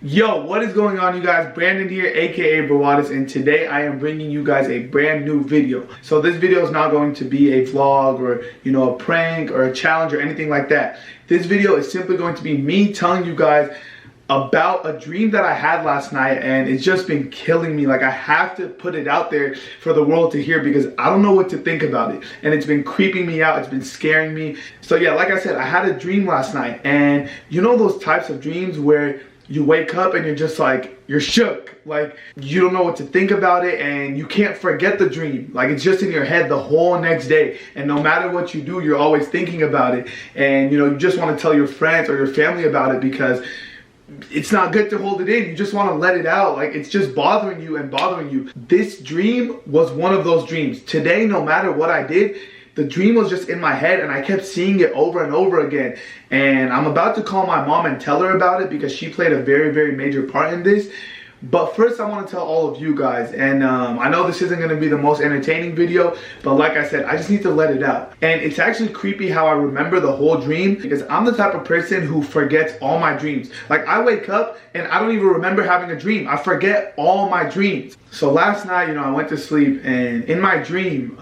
Yo, what is going on, you guys? Brandon here, aka Brawadis, and today I am bringing you guys a brand new video. So this video is not going to be a vlog or, a prank or a challenge or anything like that. This video is simply going to be me telling you guys about a dream that I had last night, and it's just been killing me. Like, I have to put it out there for the world to hear because I don't know what to think about it, and it's been creeping me out. It's been scaring me. So yeah, like I said, I had a dream last night, and you know those types of dreams where you wake up and you're just like, you're shook. Like, you don't know what to think about it and you can't forget the dream. Like, it's just in your head the whole next day. And no matter what you do, you're always thinking about it. And, you just want to tell your friends or your family about it because it's not good to hold it in. You just want to let it out. Like, it's just bothering you and bothering you. This dream was one of those dreams. Today, no matter what I did, the dream was just in my head and I kept seeing it over and over again. And I'm about to call my mom and tell her about it because she played a very, very major part in this. But first, I want to tell all of you guys, and I know this isn't going to be the most entertaining video, but like I said, I just need to let it out. And it's actually creepy how I remember the whole dream because I'm the type of person who forgets all my dreams. Like, I wake up and I don't even remember having a dream. I forget all my dreams. So last night, I went to sleep, and in my dream,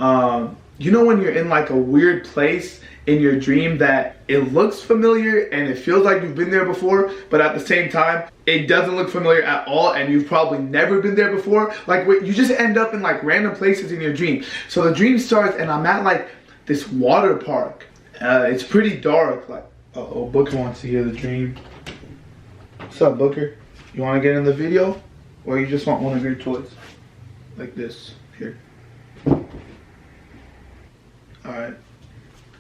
you know when you're in like a weird place in your dream that it looks familiar and it feels like you've been there before, but at the same time, it doesn't look familiar at all and you've probably never been there before? Like, you just end up in like random places in your dream. So the dream starts and I'm at like this water park. It's pretty dark. Like, uh-oh, Booker wants to hear the dream. What's up, Booker? You want to get in the video? Or you just want one of your toys? Like this, here. Alright,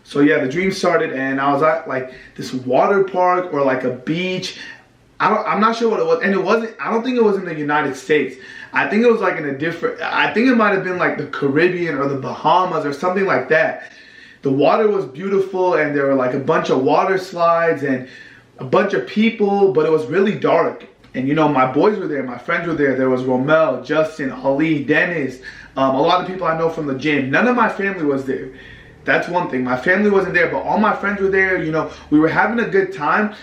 so yeah, the dream started and I was at like this water park or like a beach. I'm not sure what it was, and I don't think it was in the United States. I think it was like in a different, I think it might have been like the Caribbean or the Bahamas or something like that. The water was beautiful and there were like a bunch of water slides and a bunch of people, but it was really dark. And my boys were there, my friends were there. There was Romel, Justin, Ali, Dennis, a lot of people I know from the gym. None of my family was there. That's one thing. My family wasn't there, but all my friends were there. We were having a good time.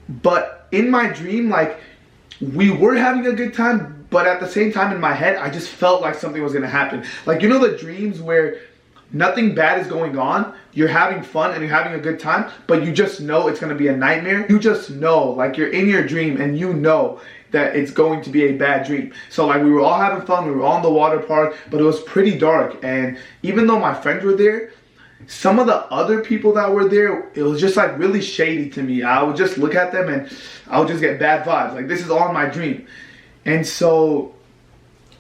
But in my dream, like, we were having a good time, but at the same time in my head, I just felt like something was going to happen. Like, the dreams where nothing bad is going on, you're having fun and you're having a good time, but you just know it's going to be a nightmare. You just know, like, you're in your dream and you know that it's going to be a bad dream. So like, we were all having fun, we were all in the water park, but it was pretty dark. And even though my friends were there, some of the other people that were there, it was just like really shady to me. I would just look at them and I would just get bad vibes. Like, this is all in my dream. And so,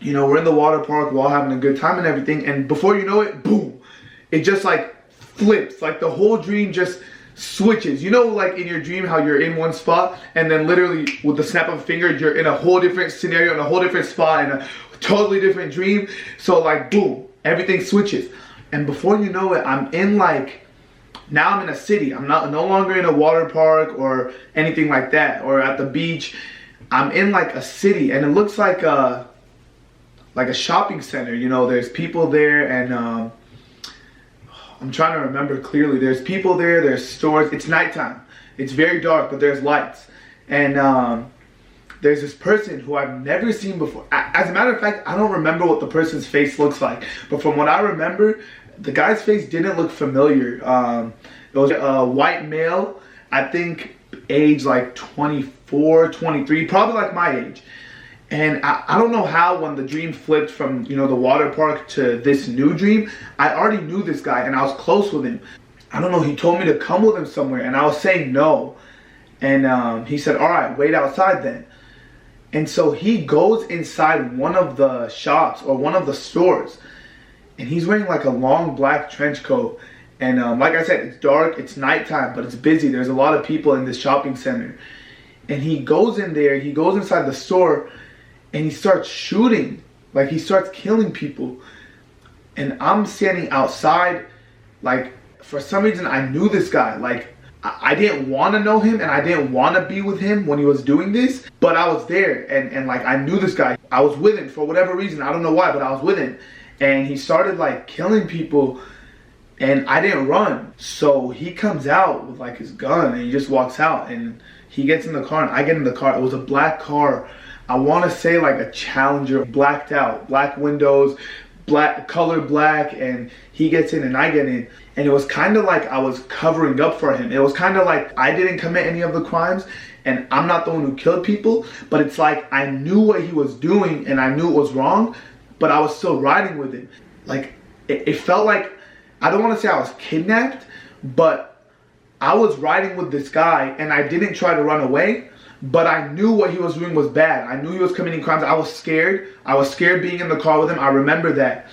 we're in the water park, we're all having a good time and everything. And before you know it, boom, it just like flips. Like, the whole dream just switches. Like in your dream how you're in one spot and then literally with the snap of a finger, you're in a whole different scenario, in a whole different spot, in a totally different dream. So like, boom, everything switches. And before you know it, I'm in like, now I'm in a city. I'm no longer in a water park or anything like that, or at the beach. I'm in like a city, and it looks like a shopping center. There's people there, and I'm trying to remember clearly. There's people there, there's stores. It's nighttime. It's very dark, but there's lights. And there's this person who I've never seen before. As a matter of fact, I don't remember what the person's face looks like. But from what I remember, the guy's face didn't look familiar. It was a white male, I think age like 24, 23, probably like my age. And I don't know how, when the dream flipped from, the water park to this new dream, I already knew this guy and I was close with him. I don't know, he told me to come with him somewhere and I was saying no. And he said, all right, wait outside then. And so he goes inside one of the shops or one of the stores, and he's wearing like a long black trench coat. And like I said, it's dark, it's nighttime, but it's busy. There's a lot of people in this shopping center. And he goes in there, he goes inside the store, and he starts shooting. Like, he starts killing people. And I'm standing outside. Like, for some reason, I knew this guy. Like, I didn't want to know him and I didn't want to be with him when he was doing this, but I was there and like, I knew this guy. I was with him for whatever reason. I don't know why, but I was with him. And he started like killing people and I didn't run. So he comes out with like his gun and he just walks out and He gets in the car and I get in the car. It was a black car. I want to say like a Challenger, blacked out, black windows, black color black, and he gets in and I get in. And it was kind of like I was covering up for him. It was kind of like I didn't commit any of the crimes and I'm not the one who killed people, but it's like I knew what he was doing and I knew it was wrong, but I was still riding with it. Like it felt like, I don't want to say I was kidnapped, but I was riding with this guy and I didn't try to run away, but I knew what he was doing was bad. I knew he was committing crimes. I was scared. I was scared being in the car with him. I remember that.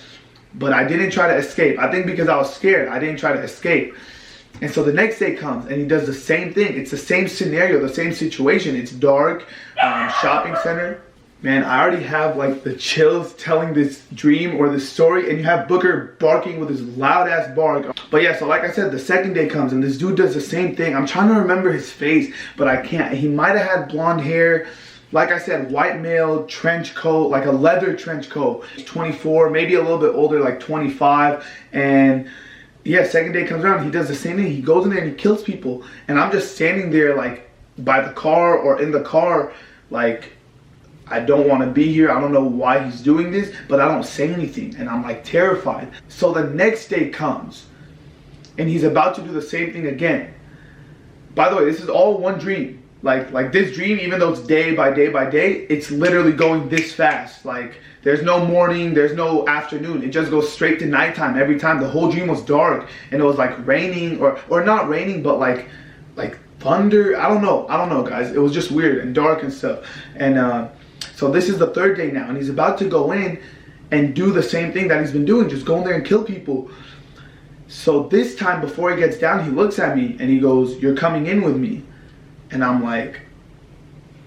But I didn't try to escape. I think because I was scared, I didn't try to escape. And so the next day comes and he does the same thing. It's the same scenario, the same situation. It's dark, shopping center. Man, I already have like the chills telling this dream or this story, and you have Booker barking with his loud ass bark. But yeah, so like I said, the second day comes and this dude does the same thing. I'm trying to remember his face, but I can't. He might have had blonde hair. Like I said, white male, trench coat, like a leather trench coat. 24, maybe a little bit older, like 25. And yeah, second day comes around, he does the same thing. He goes in there and he kills people. And I'm just standing there like by the car or in the car, like, I don't want to be here. I don't know why he's doing this, but I don't say anything. And I'm like terrified. So the next day comes and he's about to do the same thing again. By the way, this is all one dream. Like this dream, even though it's day by day by day, it's literally going this fast. Like there's no morning, there's no afternoon. It just goes straight to nighttime every time. The whole dream was dark and it was like raining or not raining, but like thunder. I don't know, guys. It was just weird and dark and stuff. And so this is the third day now, and he's about to go in and do the same thing that he's been doing, just go in there and kill people. So this time, before he gets down, he looks at me and he goes, "You're coming in with me." And I'm like,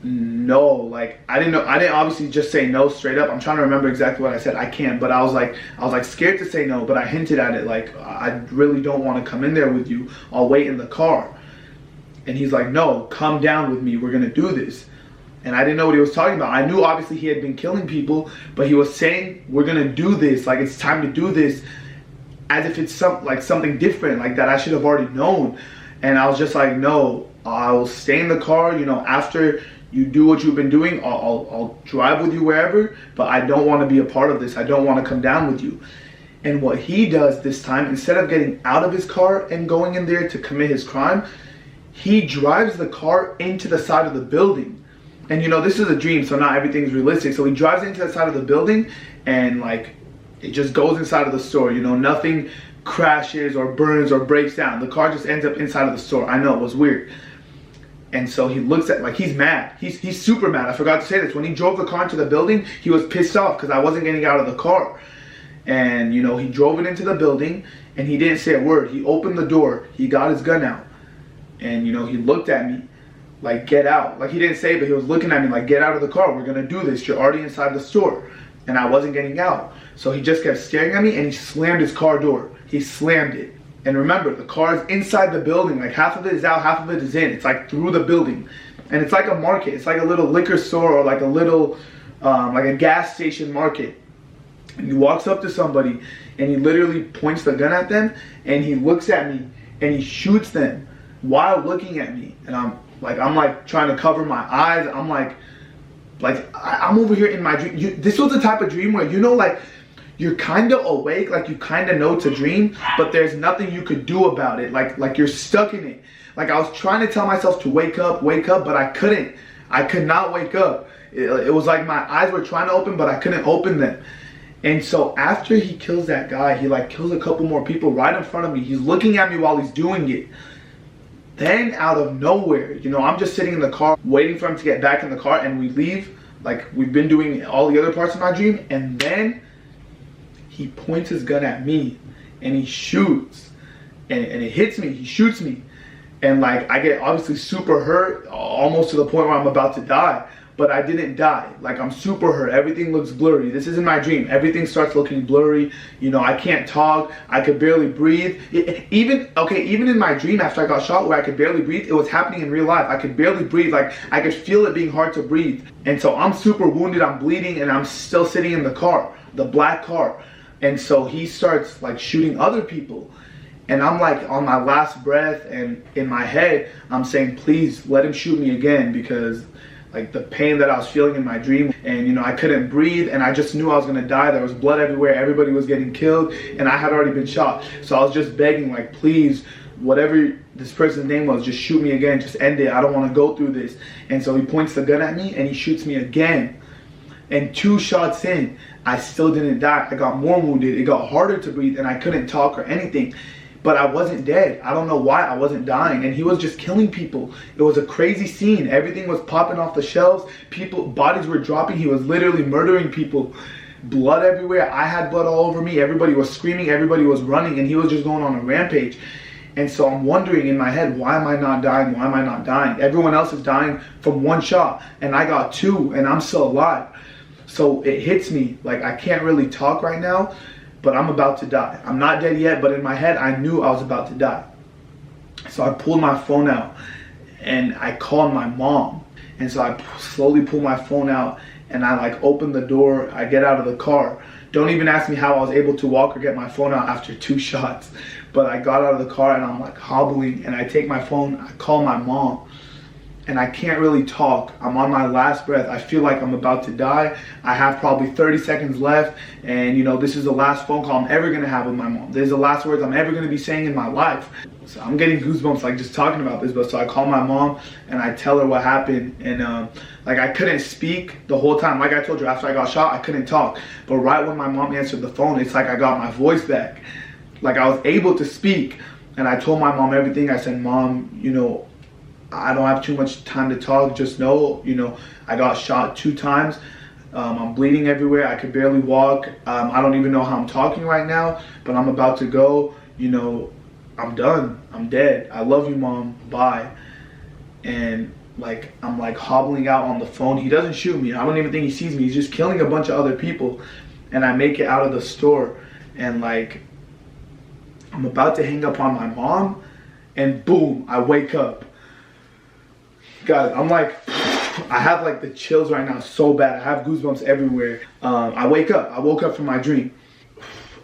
no, like I didn't obviously just say no straight up. I'm trying to remember exactly what I said. I can't, but I was like scared to say no, but I hinted at it, like I really don't want to come in there with you. I'll wait in the car. And he's like, "No, come down with me. We're gonna do this." And I didn't know what he was talking about. I knew obviously he had been killing people, but he was saying, "We're gonna do this, like it's time to do this," as if it's something different, like that I should have already known. And I was just like, "No, I'll stay in the car, you know, after you do what you've been doing, I'll drive with you wherever, but I don't want to be a part of this. I don't want to come down with you." And what he does this time, instead of getting out of his car and going in there to commit his crime, he drives the car into the side of the building. And you know, this is a dream, so not everything's realistic. So he drives into the side of the building and like it just goes inside of the store, you know, nothing crashes or burns or breaks down. The car just ends up inside of the store. I know, it was weird. And so he looks at, like, he's mad. He's super mad. I forgot to say this. When he drove the car into the building, he was pissed off because I wasn't getting out of the car. And, you know, he drove it into the building and he didn't say a word. He opened the door. He got his gun out. And, you know, he looked at me like, "Get out." Like, he didn't say it, but he was looking at me like, "Get out of the car. We're going to do this. You're already inside the store." And I wasn't getting out. So he just kept staring at me and he slammed his car door. He slammed it. And remember, the car is inside the building. Like half of it is out, half of it is in. It's like through the building. And it's like a market. It's like a little liquor store or like a little, like a gas station market. And he walks up to somebody and he literally points the gun at them and he looks at me and he shoots them while looking at me. And I'm like trying to cover my eyes. I'm like I'm over here in my dream. This was the type of dream where, you know, like you're kind of awake, like you kind of know it's a dream, but there's nothing you could do about it. Like you're stuck in it. Like I was trying to tell myself to wake up, but I couldn't. I could not wake up. It was like my eyes were trying to open, but I couldn't open them. And so after he kills that guy, he like kills a couple more people right in front of me. He's looking at me while he's doing it. Then out of nowhere, you know, I'm just sitting in the car waiting for him to get back in the car and we leave. Like we've been doing all the other parts of my dream. And then he points his gun at me and he shoots and it hits me. He shoots me. And like I get obviously super hurt, almost to the point where I'm about to die. But I didn't die. Like I'm super hurt. Everything looks blurry. This isn't my dream. Everything starts looking blurry. You know, I can't talk. I could barely breathe. Even in my dream after I got shot where I could barely breathe, it was happening in real life. I could barely breathe. Like I could feel it being hard to breathe. And so I'm super wounded. I'm bleeding and I'm still sitting in the car, the black car. And so he starts like shooting other people. And I'm like on my last breath, and in my head, I'm saying, please let him shoot me again, because like the pain that I was feeling in my dream, and you know, I couldn't breathe, and I just knew I was gonna die. There was blood everywhere, everybody was getting killed, and I had already been shot. So I was just begging, like, please, whatever this person's name was, just shoot me again, just end it. I don't wanna go through this. And so he points the gun at me and he shoots me again. And 2 shots in, I still didn't die. I got more wounded, it got harder to breathe, and I couldn't talk or anything. But I wasn't dead. I don't know why I wasn't dying. And he was just killing people. It was a crazy scene. Everything was popping off the shelves. Bodies were dropping. He was literally murdering people. Blood everywhere. I had blood all over me. Everybody was screaming. Everybody was running. And he was just going on a rampage. And so I'm wondering in my head, why am I not dying? Why am I not dying? Everyone else is dying from 1 shot. And I got 2. And I'm still alive. So it hits me. Like, I can't really talk right now, but I'm about to die. I'm not dead yet, but in my head, I knew I was about to die. So I pulled my phone out and I called my mom. And so I slowly pull my phone out and I like open the door. I get out of the car. Don't even ask me how I was able to walk or get my phone out after 2 shots. But I got out of the car and I'm like hobbling, and I take my phone, I call my mom. And I can't really talk. I'm on my last breath. I feel like I'm about to die. I have probably 30 seconds left. And you know, this is the last phone call I'm ever gonna have with my mom. These are the last words I'm ever gonna be saying in my life. So I'm getting goosebumps like just talking about this. But so I call my mom and I tell her what happened. And like I couldn't speak the whole time. Like I told you, after I got shot, I couldn't talk. But right when my mom answered the phone, it's like I got my voice back. Like I was able to speak. And I told my mom everything. I said, Mom, you know, I don't have too much time to talk. Just know, you know, I got shot 2 times. I'm bleeding everywhere. I could barely walk. I don't even know how I'm talking right now, but I'm about to go. You know, I'm done. I'm dead. I love you, Mom. Bye. And like, I'm like hobbling out on the phone. He doesn't shoot me. I don't even think he sees me. He's just killing a bunch of other people. And I make it out of the store, and like, I'm about to hang up on my mom, and boom, I wake up. Guys, I'm like, I have like the chills right now so bad. I have goosebumps everywhere. I wake up. I woke up from my dream.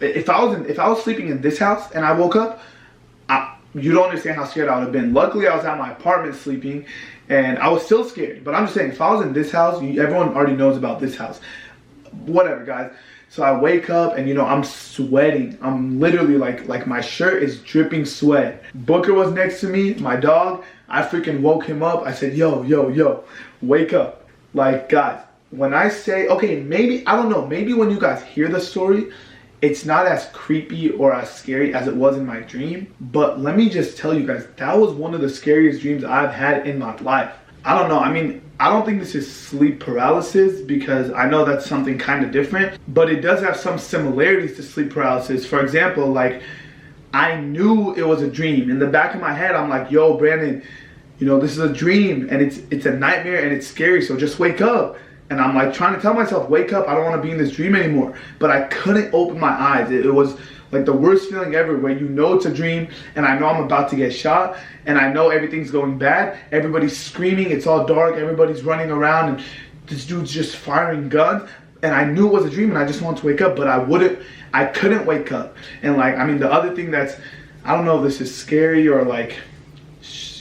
If I was sleeping in this house and I woke up, you don't understand how scared I would have been. Luckily, I was at my apartment sleeping, and I was still scared. But I'm just saying, if I was in this house, everyone already knows about this house. Whatever, guys. So I wake up and, you know, I'm sweating. I'm literally like my shirt is dripping sweat. Booker was next to me, my dog. I freaking woke him up. I said, yo, wake up. Like, guys, when I say, okay, maybe, I don't know, maybe when you guys hear the story, it's not as creepy or as scary as it was in my dream. But let me just tell you guys, that was one of the scariest dreams I've had in my life. I don't know, I mean, I don't think this is sleep paralysis, because I know that's something kind of different, but it does have some similarities to sleep paralysis. For example, like, I knew it was a dream. In the back of my head, I'm like, yo, Brandon, you know, this is a dream, and it's a nightmare, and it's scary, so just wake up. And I'm like trying to tell myself, wake up, I don't want to be in this dream anymore. But I couldn't open my eyes. It was like the worst feeling ever, where you know it's a dream, and I know I'm about to get shot, and I know everything's going bad. Everybody's screaming, it's all dark, everybody's running around, and this dude's just firing guns. And I knew it was a dream, and I just wanted to wake up, but I couldn't wake up. And like, I mean, the other thing that's, I don't know if this is scary or like,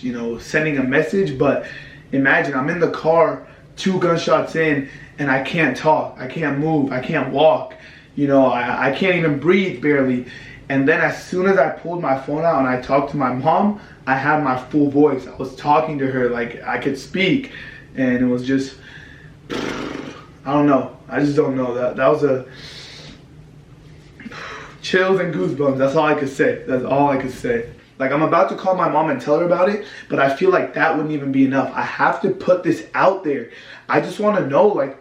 you know, sending a message, but imagine I'm in the car, 2 gunshots in, and I can't talk, I can't move, I can't walk, you know, I can't even breathe barely. And then as soon as I pulled my phone out and I talked to my mom, I had my full voice. I was talking to her, like I could speak, and it was just, I don't know, I just don't know. That was a chills and goosebumps. That's all I could say. That's all I could say. Like, I'm about to call my mom and tell her about it, but I feel like that wouldn't even be enough. I have to put this out there. I just want to know, like,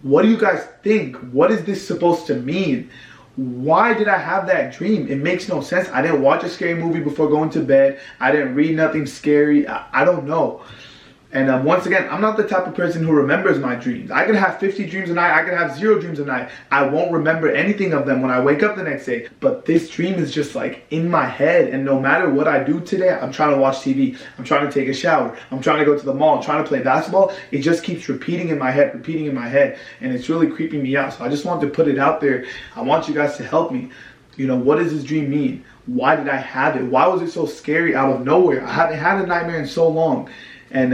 what do you guys think? What is this supposed to mean? Why did I have that dream? It makes no sense. I didn't watch a scary movie before going to bed. I didn't read nothing scary. I don't know. And once again, I'm not the type of person who remembers my dreams. I could have 50 dreams a night. I could have 0 dreams a night. I won't remember anything of them when I wake up the next day. But this dream is just like in my head. And no matter what I do today, I'm trying to watch TV. I'm trying to take a shower. I'm trying to go to the mall. I'm trying to play basketball. It just keeps repeating in my head. And it's really creeping me out. So I just wanted to put it out there. I want you guys to help me. You know, what does this dream mean? Why did I have it? Why was it so scary out of nowhere? I haven't had a nightmare in so long. And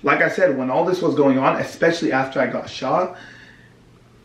like I said, when all this was going on, especially after I got shot,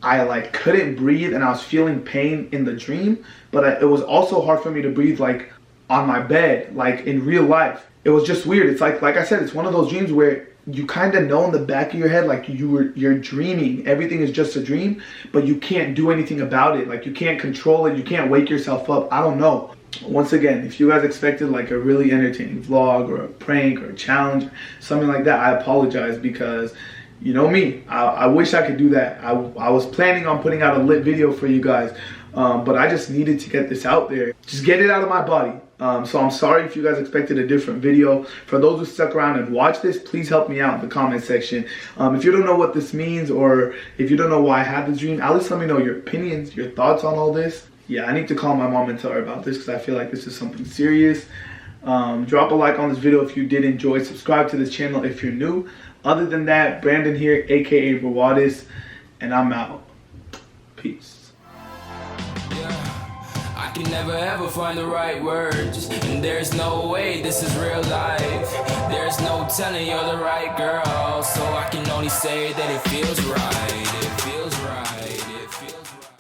I like couldn't breathe and I was feeling pain in the dream. But it was also hard for me to breathe like on my bed, like in real life. It was just weird. It's like I said, it's one of those dreams where you kind of know in the back of your head, like you're dreaming. Everything is just a dream, but you can't do anything about it. Like you can't control it. You can't wake yourself up. I don't know. Once again, if you guys expected like a really entertaining vlog or a prank or a challenge, something like that, I apologize, because you know me, I wish I could do that. I was planning on putting out a lit video for you guys, but I just needed to get this out there. Just get it out of my body. So I'm sorry if you guys expected a different video. For those who stuck around and watched this, please help me out in the comment section. If you don't know what this means, or if you don't know why I had this dream, at least let me know your opinions, your thoughts on all this. Yeah, I need to call my mom and tell her about this, because I feel like this is something serious. Drop a like on this video if you did enjoy. Subscribe to this channel if you're new. Other than that, Brandon here, aka Brawadis, and I'm out. Peace. I can never ever find the right words, and there's no way this is real life. There's no telling you're the right girl, so I can only say that it feels right. It feels right.